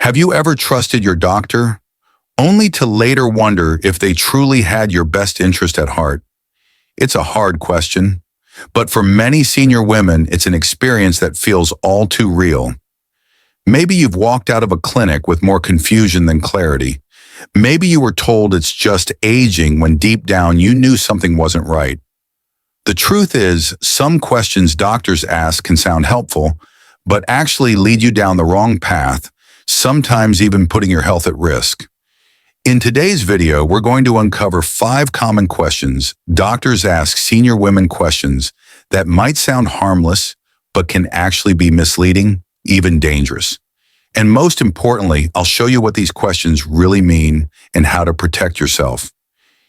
Have you ever trusted your doctor, only to later wonder if they truly had your best interest at heart? It's a hard question, but for many senior women, it's an experience that feels all too real. Maybe you've walked out of a clinic with more confusion than clarity. Maybe you were told it's just aging when deep down you knew something wasn't right. The truth is, some questions doctors ask can sound helpful, but actually lead you down the wrong path, sometimes even putting your health at risk. In today's video, we're going to uncover 5 common questions doctors ask senior women, questions that might sound harmless, but can actually be misleading, even dangerous. And most importantly, I'll show you what these questions really mean and how to protect yourself.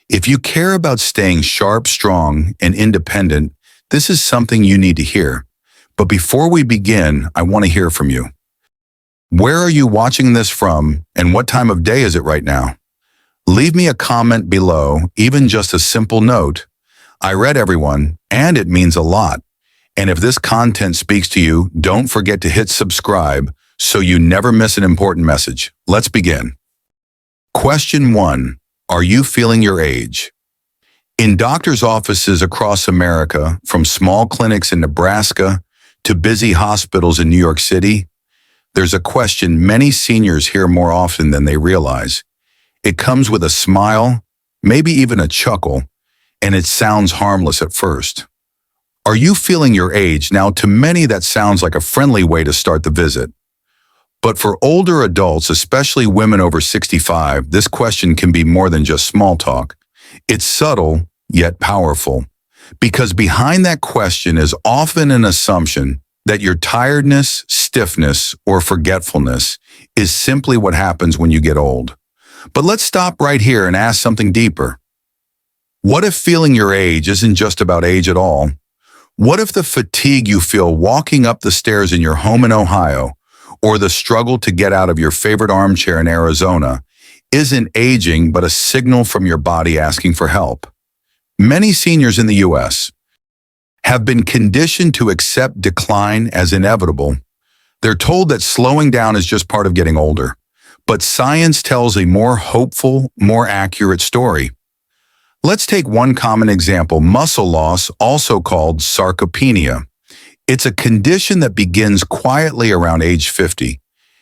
If you care about staying sharp, strong, and independent, this is something you need to hear. But before we begin, I want to hear from you. Where are you watching this from, and what time of day is it right now? Leave me a comment below, even just a simple note. I read everyone, and it means a lot. And if this content speaks to you, don't forget to hit subscribe so you never miss an important message. Let's begin. Question 1. Are you feeling your age? In doctors' offices across America, from small clinics in Nebraska to busy hospitals in New York City, there's a question many seniors hear more often than they realize. It comes with a smile, maybe even a chuckle, and it sounds harmless at first. Are you feeling your age? Now, to many, that sounds like a friendly way to start the visit. But for older adults, especially women over 65, this question can be more than just small talk. It's subtle, yet powerful. Because behind that question is often an assumption that your tiredness, stiffness, or forgetfulness is simply what happens when you get old. But let's stop right here and ask something deeper. What if feeling your age isn't just about age at all? What if the fatigue you feel walking up the stairs in your home in Ohio, or the struggle to get out of your favorite armchair in Arizona, isn't aging but a signal from your body asking for help? Many seniors in the U.S. have been conditioned to accept decline as inevitable. They're told that slowing down is just part of getting older. But science tells a more hopeful, more accurate story. Let's take one common example: muscle loss, also called sarcopenia. It's a condition that begins quietly around age 50,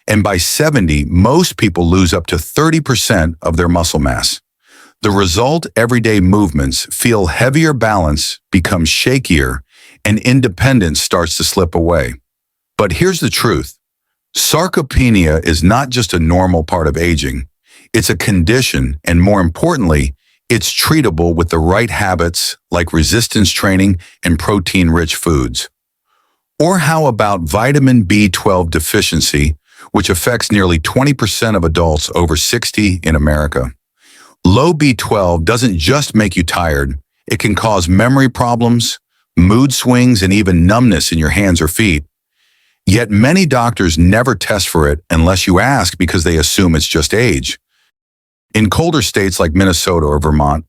and by 70, most people lose up to 30% of their muscle mass. The result: everyday movements feel heavier, balance becomes shakier, and independence starts to slip away. But here's the truth. Sarcopenia is not just a normal part of aging. It's a condition, and more importantly, it's treatable with the right habits like resistance training and protein-rich foods. Or how about vitamin B12 deficiency, which affects nearly 20% of adults over 60 in America? Low B12 doesn't just make you tired. It can cause memory problems, mood swings, and even numbness in your hands or feet. Yet many doctors never test for it unless you ask, because they assume it's just age. In colder states like Minnesota or Vermont,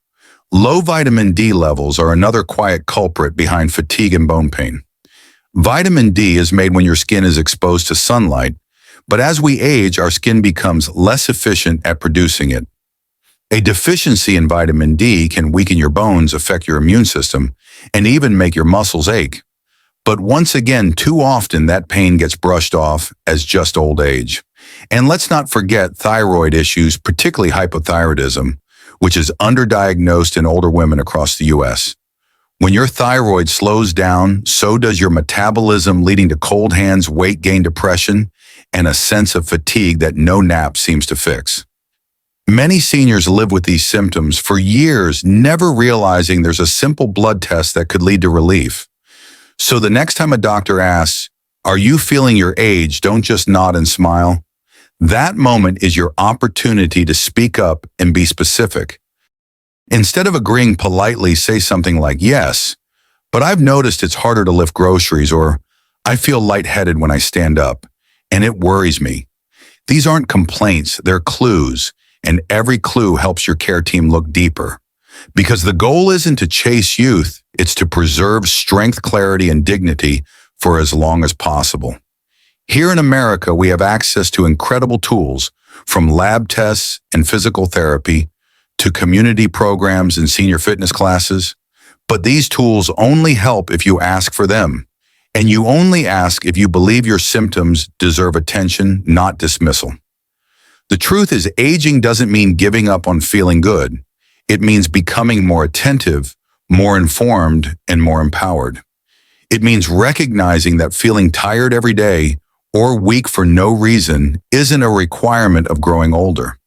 low vitamin D levels are another quiet culprit behind fatigue and bone pain. Vitamin D is made when your skin is exposed to sunlight, but as we age, our skin becomes less efficient at producing it. A deficiency in vitamin D can weaken your bones, affect your immune system, and even make your muscles ache. But once again, too often that pain gets brushed off as just old age. And let's not forget thyroid issues, particularly hypothyroidism, which is underdiagnosed in older women across the U.S. When your thyroid slows down, so does your metabolism, leading to cold hands, weight gain, depression, and a sense of fatigue that no nap seems to fix. Many seniors live with these symptoms for years, never realizing there's a simple blood test that could lead to relief. So the next time a doctor asks, "Are you feeling your age?" don't just nod and smile. That moment is your opportunity to speak up and be specific. Instead of agreeing politely, say something like, "Yes, but I've noticed it's harder to lift groceries," or "I feel lightheaded when I stand up, and it worries me." These aren't complaints, they're clues, and every clue helps your care team look deeper. Because the goal isn't to chase youth, it's to preserve strength, clarity, and dignity for as long as possible. Here in America, we have access to incredible tools, from lab tests and physical therapy to community programs and senior fitness classes. But these tools only help if you ask for them. And you only ask if you believe your symptoms deserve attention, not dismissal. The truth is, aging doesn't mean giving up on feeling good. It means becoming more attentive, more informed, and more empowered. It means recognizing that feeling tired every day or weak for no reason isn't a requirement of growing older.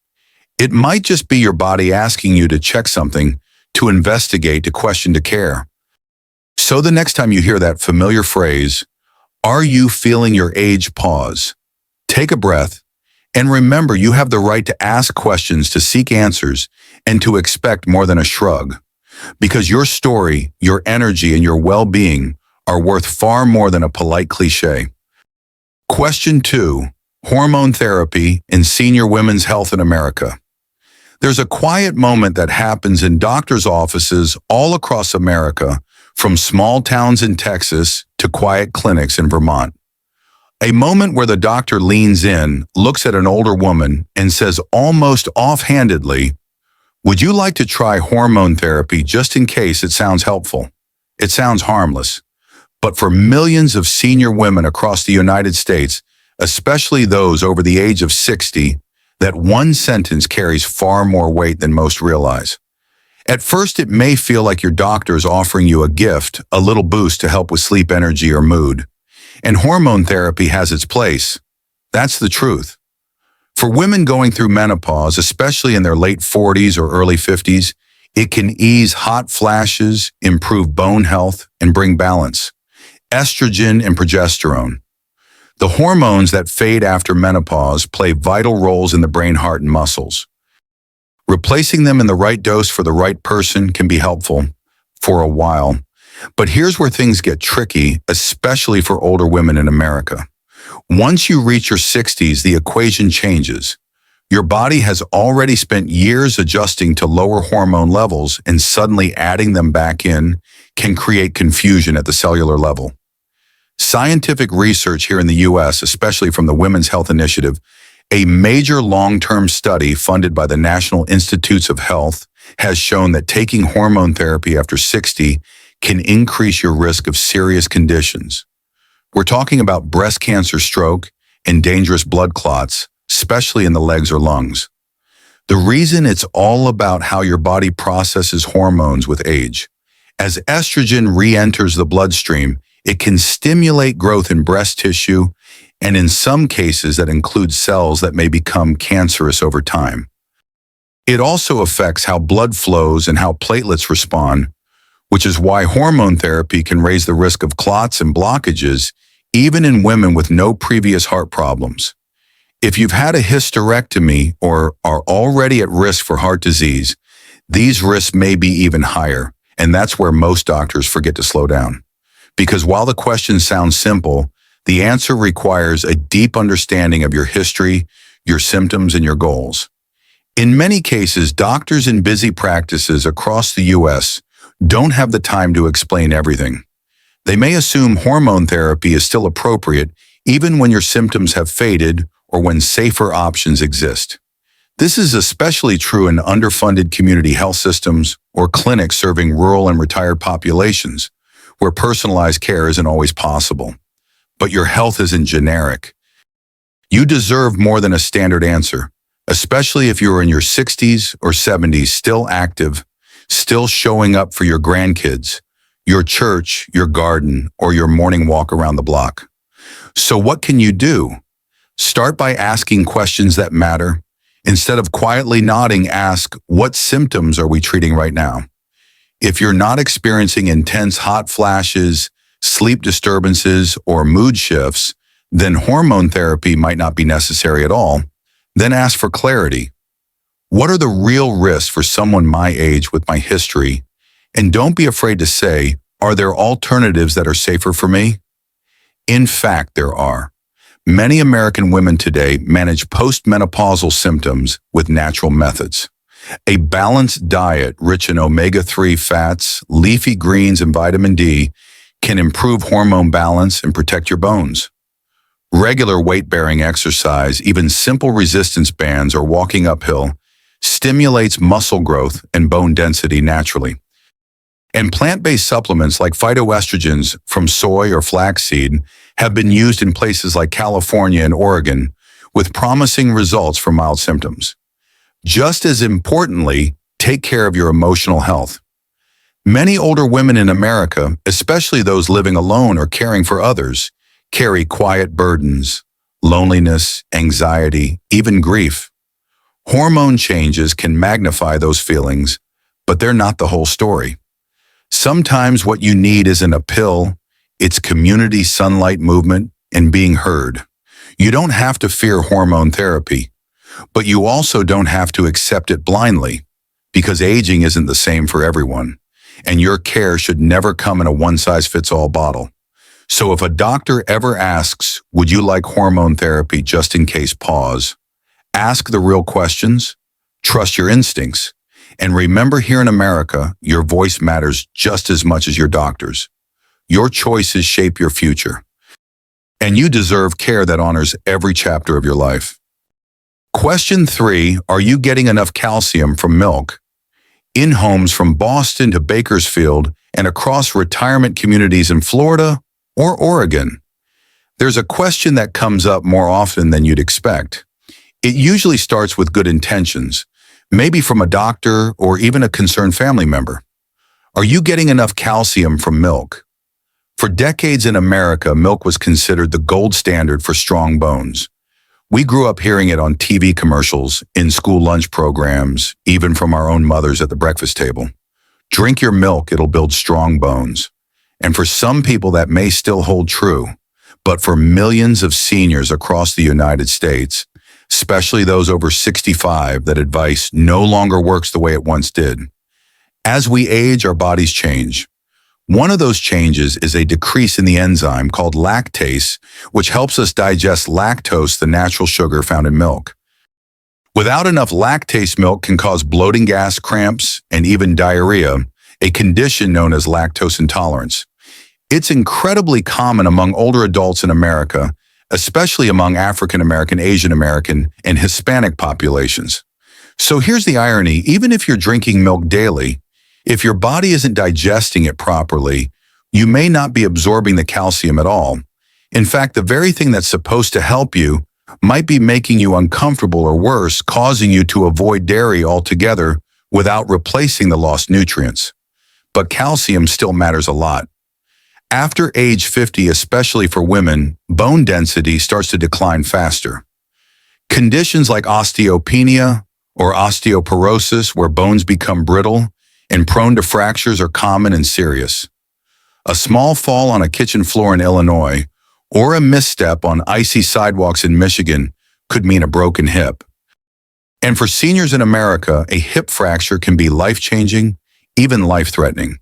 It might just be your body asking you to check something, to investigate, to question, to care. So the next time you hear that familiar phrase, "Are you feeling your age?" pause. Take a breath, and remember you have the right to ask questions, to seek answers, and to expect more than a shrug. Because your story, your energy, and your well-being are worth far more than a polite cliche. Question 2. Hormone therapy in senior women's health in America. There's a quiet moment that happens in doctors' offices all across America, from small towns in Texas to quiet clinics in Vermont. A moment where the doctor leans in, looks at an older woman, and says almost offhandedly, "Would you like to try hormone therapy just in case it sounds helpful?" It sounds harmless. But for millions of senior women across the United States, especially those over the age of 60, that one sentence carries far more weight than most realize. At first, it may feel like your doctor is offering you a gift, a little boost to help with sleep, energy, or mood. And hormone therapy has its place. That's the truth. For women going through menopause, especially in their late 40s or early 50s, it can ease hot flashes, improve bone health, and bring balance. Estrogen and progesterone. The hormones that fade after menopause play vital roles in the brain, heart, and muscles. Replacing them in the right dose for the right person can be helpful for a while. But here's where things get tricky, especially for older women in America. Once you reach your 60s, the equation changes. Your body has already spent years adjusting to lower hormone levels, and suddenly adding them back in can create confusion at the cellular level. Scientific research here in the U.S., especially from the Women's Health Initiative, a major long-term study funded by the National Institutes of Health, has shown that taking hormone therapy after 60 can increase your risk of serious conditions. We're talking about breast cancer, stroke, and dangerous blood clots, especially in the legs or lungs. The reason it's all about how your body processes hormones with age. As estrogen re-enters the bloodstream, it can stimulate growth in breast tissue, and in some cases that includes cells that may become cancerous over time. It also affects how blood flows and how platelets respond, which is why hormone therapy can raise the risk of clots and blockages, even in women with no previous heart problems. If you've had a hysterectomy or are already at risk for heart disease, these risks may be even higher, and that's where most doctors forget to slow down. Because while the question sounds simple, the answer requires a deep understanding of your history, your symptoms, and your goals. In many cases, doctors in busy practices across the U.S. don't have the time to explain everything. They may assume hormone therapy is still appropriate even when your symptoms have faded or when safer options exist. This is especially true in underfunded community health systems or clinics serving rural and retired populations, where personalized care isn't always possible. But your health isn't generic. You deserve more than a standard answer, especially if you are in your 60s or 70s, still active, still showing up for your grandkids, your church, your garden, or your morning walk around the block. So what can you do? Start by asking questions that matter. Instead of quietly nodding, ask, what symptoms are we treating right now? If you're not experiencing intense hot flashes, sleep disturbances, or mood shifts, then hormone therapy might not be necessary at all. Then ask for clarity. What are the real risks for someone my age with my history? And don't be afraid to say, are there alternatives that are safer for me? In fact, there are. Many American women today manage postmenopausal symptoms with natural methods. A balanced diet rich in omega-3 fats, leafy greens, and vitamin D can improve hormone balance and protect your bones. Regular weight-bearing exercise, even simple resistance bands or walking uphill, stimulates muscle growth and bone density naturally. And plant-based supplements like phytoestrogens from soy or flaxseed have been used in places like California and Oregon with promising results for mild symptoms. Just as importantly, take care of your emotional health. Many older women in America, especially those living alone or caring for others, carry quiet burdens, loneliness, anxiety, even grief. Hormone changes can magnify those feelings, but they're not the whole story. Sometimes what you need isn't a pill, it's community sunlight movement and being heard. You don't have to fear hormone therapy, but you also don't have to accept it blindly, because aging isn't the same for everyone, and your care should never come in a one-size-fits-all bottle. So if a doctor ever asks, would you like hormone therapy, just in case, pause. Ask the real questions, trust your instincts, and remember, here in America, your voice matters just as much as your doctor's. Your choices shape your future, and you deserve care that honors every chapter of your life. Question 3, are you getting enough calcium from milk? In homes from Boston to Bakersfield and across retirement communities in Florida or Oregon, there's a question that comes up more often than you'd expect. It usually starts with good intentions, maybe from a doctor or even a concerned family member. Are you getting enough calcium from milk? For decades in America, milk was considered the gold standard for strong bones. We grew up hearing it on TV commercials, in school lunch programs, even from our own mothers at the breakfast table. Drink your milk, it'll build strong bones. And for some people that may still hold true, but for millions of seniors across the United States, especially those over 65, that advice no longer works the way it once did. As we age, our bodies change. One of those changes is a decrease in the enzyme called lactase, which helps us digest lactose, the natural sugar found in milk. Without enough lactase, milk can cause bloating, gas, cramps, and even diarrhea, a condition known as lactose intolerance. It's incredibly common among older adults in America, especially among African American, Asian American, and Hispanic populations. So here's the irony: even if you're drinking milk daily, if your body isn't digesting it properly, you may not be absorbing the calcium at all. In fact, the very thing that's supposed to help you might be making you uncomfortable, or worse, causing you to avoid dairy altogether without replacing the lost nutrients. But calcium still matters a lot. After age 50, especially for women, bone density starts to decline faster. Conditions like osteopenia or osteoporosis, where bones become brittle and prone to fractures, are common and serious. A small fall on a kitchen floor in Illinois or a misstep on icy sidewalks in Michigan could mean a broken hip. And for seniors in America, a hip fracture can be life-changing, even life-threatening.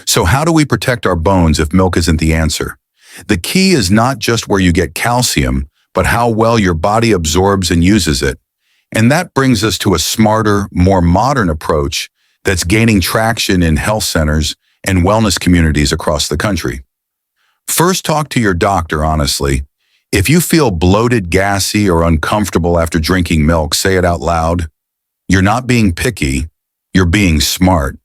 So how do we protect our bones if milk isn't the answer? The key is not just where you get calcium, but how well your body absorbs and uses it. And that brings us to a smarter, more modern approach that's gaining traction in health centers and wellness communities across the country. First, talk to your doctor honestly. If you feel bloated, gassy, or uncomfortable after drinking milk, say it out loud. You're not being picky, you're being smart.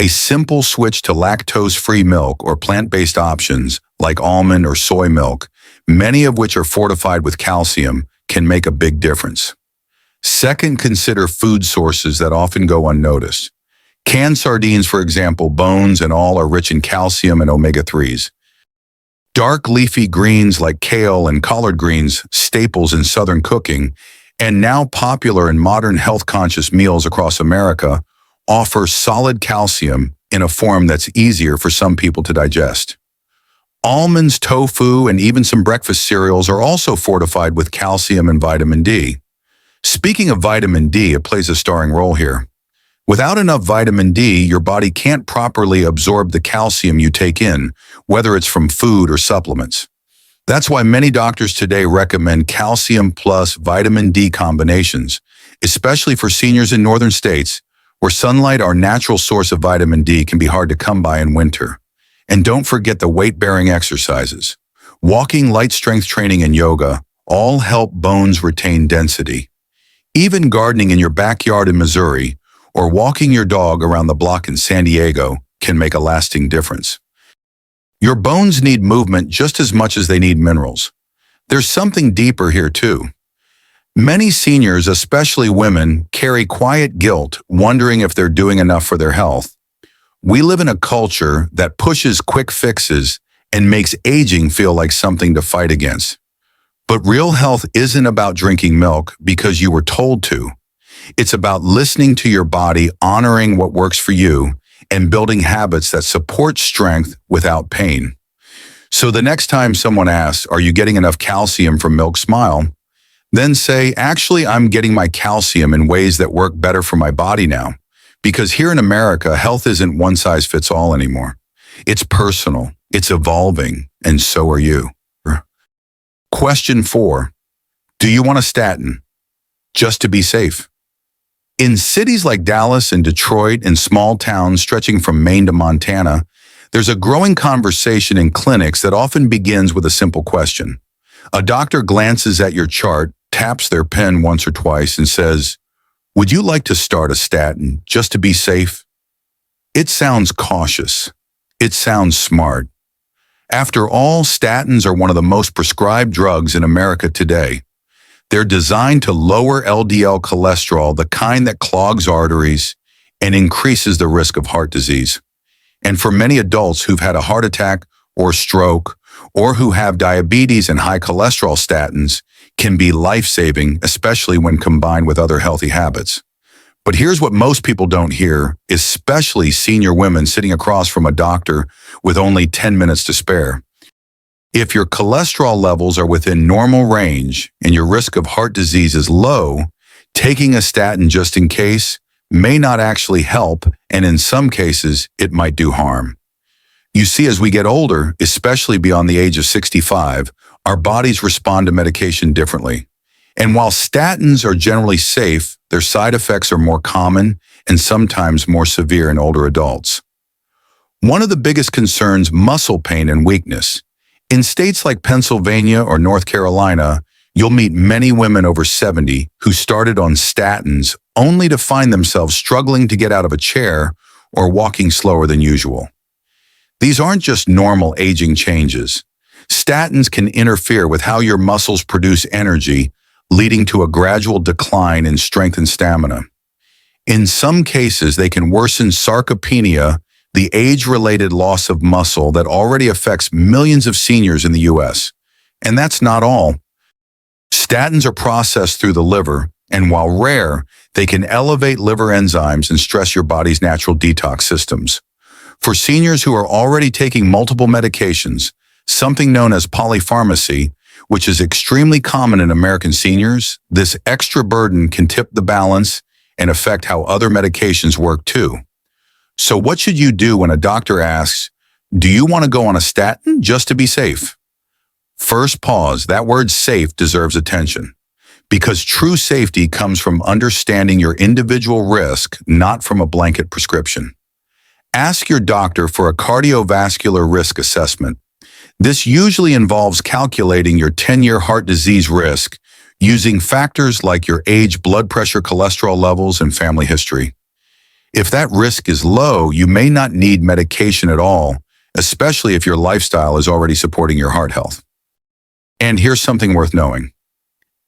A simple switch to lactose-free milk or plant-based options like almond or soy milk, many of which are fortified with calcium, can make a big difference. Second, consider food sources that often go unnoticed. Canned sardines, for example, bones and all, are rich in calcium and omega-3s. Dark leafy greens like kale and collard greens, staples in Southern cooking, and now popular in modern health-conscious meals across America, offer solid calcium in a form that's easier for some people to digest. Almonds, tofu, and even some breakfast cereals are also fortified with calcium and vitamin D. Speaking of vitamin D, it plays a starring role here. Without enough vitamin D, your body can't properly absorb the calcium you take in, whether it's from food or supplements. That's why many doctors today recommend calcium plus vitamin D combinations, especially for seniors in northern states, where sunlight, our natural source of vitamin D, can be hard to come by in winter. And don't forget the weight-bearing exercises. Walking, light strength training, and yoga all help bones retain density. Even gardening in your backyard in Missouri or walking your dog around the block in San Diego can make a lasting difference. Your bones need movement just as much as they need minerals. There's something deeper here too. Many seniors, especially women, carry quiet guilt, wondering if they're doing enough for their health. We live in a culture that pushes quick fixes and makes aging feel like something to fight against. But real health isn't about drinking milk because you were told to. It's about listening to your body, honoring what works for you, and building habits that support strength without pain. So the next time someone asks, "Are you getting enough calcium from milk?" Smile. Then say, "Actually, I'm getting my calcium in ways that work better for my body now." Because here in America, health isn't one size fits all anymore. It's personal, it's evolving, and so are you. Question 4. Do you want a statin? Just to be safe. In cities like Dallas and Detroit and small towns stretching from Maine to Montana, there's a growing conversation in clinics that often begins with a simple question. A doctor glances at your chart, taps their pen once or twice, and says, "Would you like to start a statin just to be safe?" It sounds cautious. It sounds smart. After all, statins are one of the most prescribed drugs in America today. They're designed to lower LDL cholesterol, the kind that clogs arteries and increases the risk of heart disease. And for many adults who've had a heart attack or stroke, or who have diabetes and high cholesterol, statins can be life-saving, especially when combined with other healthy habits. But here's what most people don't hear, especially senior women sitting across from a doctor with only 10 minutes to spare. If your cholesterol levels are within normal range and your risk of heart disease is low, taking a statin just in case may not actually help, and in some cases, it might do harm. You see, as we get older, especially beyond the age of 65, our bodies respond to medication differently. And while statins are generally safe, their side effects are more common and sometimes more severe in older adults. One of the biggest concerns, muscle pain and weakness. In states like Pennsylvania or North Carolina, you'll meet many women over 70 who started on statins only to find themselves struggling to get out of a chair or walking slower than usual. These aren't just normal aging changes. Statins can interfere with how your muscles produce energy, leading to a gradual decline in strength and stamina. In some cases, they can worsen sarcopenia, the age-related loss of muscle that already affects millions of seniors in the U.S. And that's not all. Statins are processed through the liver, and while rare, they can elevate liver enzymes and stress your body's natural detox systems. For seniors who are already taking multiple medications, something known as polypharmacy, which is extremely common in American seniors, this extra burden can tip the balance and affect how other medications work too. So what should you do when a doctor asks, "Do you want to go on a statin just to be safe?" First, pause. That word safe deserves attention, because true safety comes from understanding your individual risk, not from a blanket prescription. Ask your doctor for a cardiovascular risk assessment. This usually involves calculating your 10-year heart disease risk using factors like your age, blood pressure, cholesterol levels, and family history. If that risk is low, you may not need medication at all, especially if your lifestyle is already supporting your heart health. And here's something worth knowing.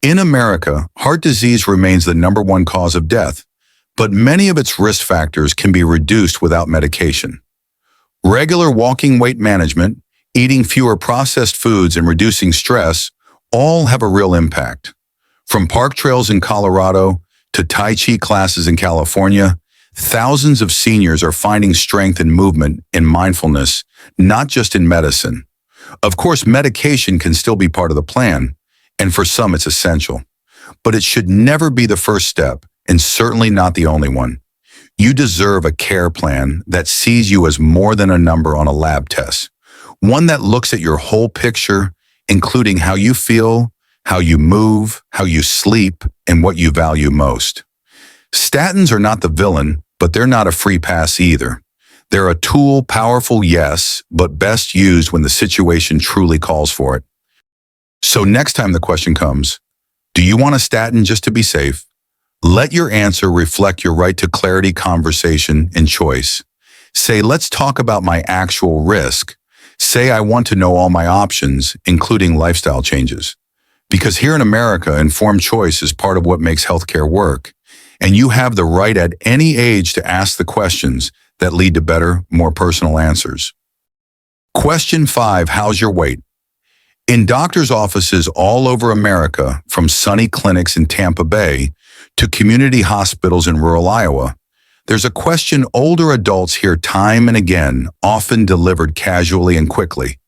In America, heart disease remains the #1 cause of death, but many of its risk factors can be reduced without medication. Regular walking, weight management, eating fewer processed foods, and reducing stress all have a real impact. From park trails in Colorado to Tai Chi classes in California, thousands of seniors are finding strength and movement in mindfulness, not just in medicine. Of course, medication can still be part of the plan, and for some it's essential. But it should never be the first step, and certainly not the only one. You deserve a care plan that sees you as more than a number on a lab test. One that looks at your whole picture, including how you feel, how you move, how you sleep, and what you value most. Statins are not the villain, but they're not a free pass either. They're a tool, powerful, yes, but best used when the situation truly calls for it. So next time the question comes, do you want a statin just to be safe? Let your answer reflect your right to clarity, conversation, and choice. Say, let's talk about my actual risk. Say, I want to know all my options, including lifestyle changes. Because here in America, informed choice is part of what makes healthcare work. And you have the right at any age to ask the questions that lead to better, more personal answers. Question 5, how's your weight? In doctors' offices all over America, from sunny clinics in Tampa Bay to community hospitals in rural Iowa, there's a question older adults hear time and again, often delivered casually and quickly.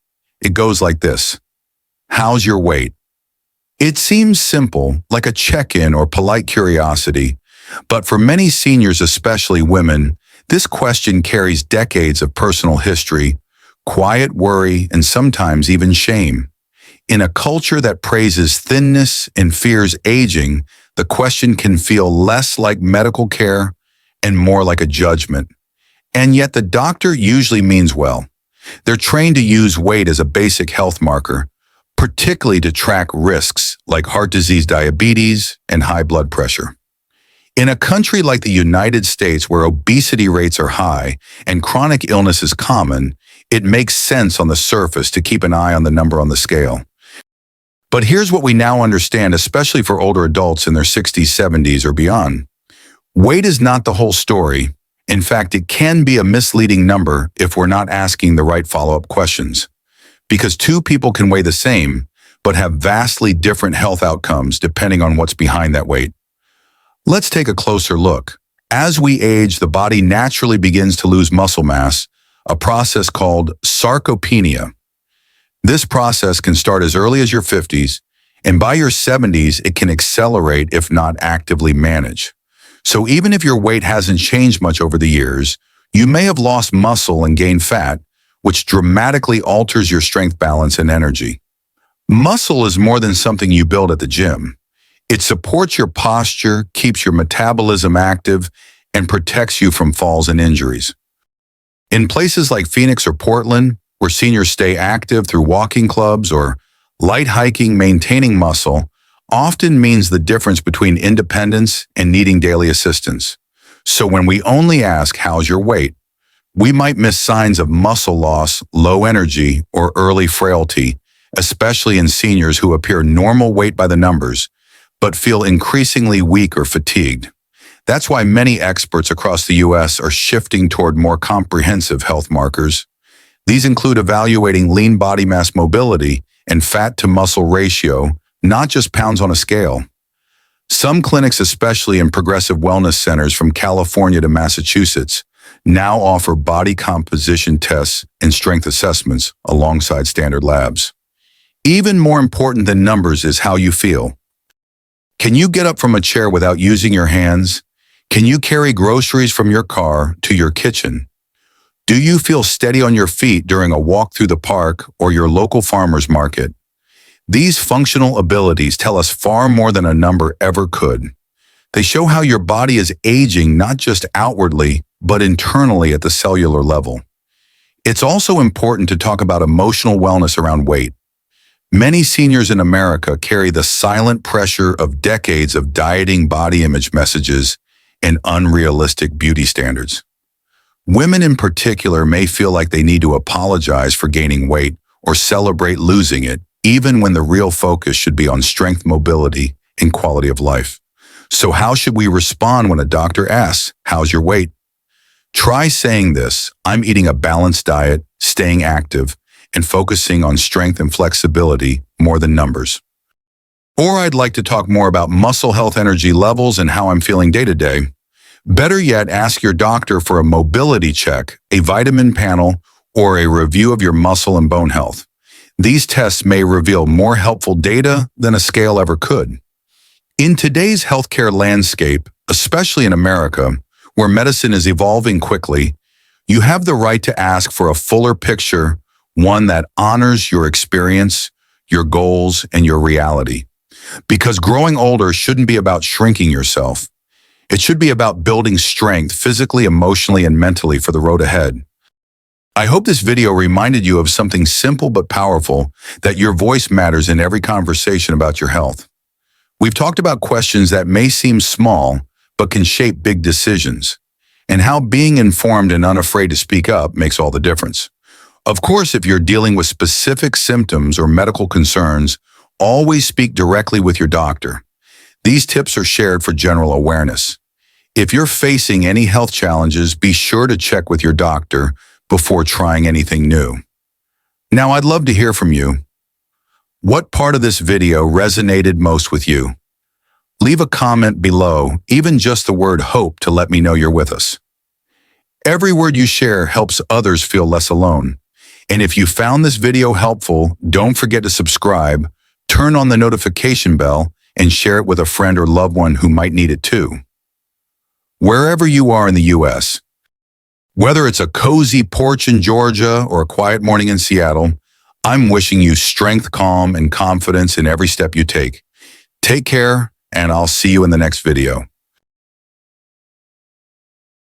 It goes like this: how's your weight? It seems simple, like a check-in or polite curiosity, but for many seniors, especially women, this question carries decades of personal history, quiet worry, and sometimes even shame. In a culture that praises thinness and fears aging, the question can feel less like medical care and more like a judgment. And yet the doctor usually means well. They're trained to use weight as a basic health marker, particularly to track risks like heart disease, diabetes, and high blood pressure. In a country like the United States, where obesity rates are high and chronic illness is common, it makes sense on the surface to keep an eye on the number on the scale. But here's what we now understand, especially for older adults in their 60s, 70s, or beyond. Weight is not the whole story. In fact, it can be a misleading number if we're not asking the right follow-up questions. Because two people can weigh the same, but have vastly different health outcomes depending on what's behind that weight. Let's take a closer look. As we age, the body naturally begins to lose muscle mass, a process called sarcopenia. This process can start as early as your 50s, and by your 70s, it can accelerate if not actively managed. So even if your weight hasn't changed much over the years, you may have lost muscle and gained fat, which dramatically alters your strength balance and energy. Muscle is more than something you build at the gym. It supports your posture, keeps your metabolism active, and protects you from falls and injuries. In places like Phoenix or Portland, where seniors stay active through walking clubs or light hiking, maintaining muscle often means the difference between independence and needing daily assistance. So when we only ask, how's your weight? We might miss signs of muscle loss, low energy, or early frailty, especially in seniors who appear normal weight by the numbers, but feel increasingly weak or fatigued. That's why many experts across the U.S. are shifting toward more comprehensive health markers. These include evaluating lean body mass mobility and fat-to-muscle ratio, not just pounds on a scale. Some clinics, especially in progressive wellness centers from California to Massachusetts, now offer body composition tests and strength assessments alongside standard labs. Even more important than numbers is how you feel. Can you get up from a chair without using your hands? Can you carry groceries from your car to your kitchen? Do you feel steady on your feet during a walk through the park or your local farmer's market? These functional abilities tell us far more than a number ever could. They show how your body is aging not just outwardly, but internally at the cellular level. It's also important to talk about emotional wellness around weight. Many seniors in America carry the silent pressure of decades of dieting, body image messages, and unrealistic beauty standards. Women in particular may feel like they need to apologize for gaining weight or celebrate losing it, even when the real focus should be on strength, mobility, and quality of life. So how should we respond when a doctor asks, how's your weight? Try saying this: I'm eating a balanced diet, staying active, and focusing on strength and flexibility more than numbers. Or I'd like to talk more about muscle health, energy levels, and how I'm feeling day to day. Better yet, ask your doctor for a mobility check, a vitamin panel, or a review of your muscle and bone health. These tests may reveal more helpful data than a scale ever could. In today's healthcare landscape, especially in America, where medicine is evolving quickly, you have the right to ask for a fuller picture, one that honors your experience, your goals, and your reality. Because growing older shouldn't be about shrinking yourself. It should be about building strength physically, emotionally, and mentally for the road ahead. I hope this video reminded you of something simple but powerful, that your voice matters in every conversation about your health. We've talked about questions that may seem small, but can shape big decisions, and how being informed and unafraid to speak up makes all the difference. Of course, if you're dealing with specific symptoms or medical concerns, always speak directly with your doctor. These tips are shared for general awareness. If you're facing any health challenges, be sure to check with your doctor before trying anything new. Now, I'd love to hear from you. What part of this video resonated most with you? Leave a comment below, even just the word hope, to let me know you're with us. Every word you share helps others feel less alone. And if you found this video helpful, don't forget to subscribe, turn on the notification bell, and share it with a friend or loved one who might need it too. Wherever you are in the U.S., whether it's a cozy porch in Georgia or a quiet morning in Seattle, I'm wishing you strength, calm, and confidence in every step you take. Take care, and I'll see you in the next video.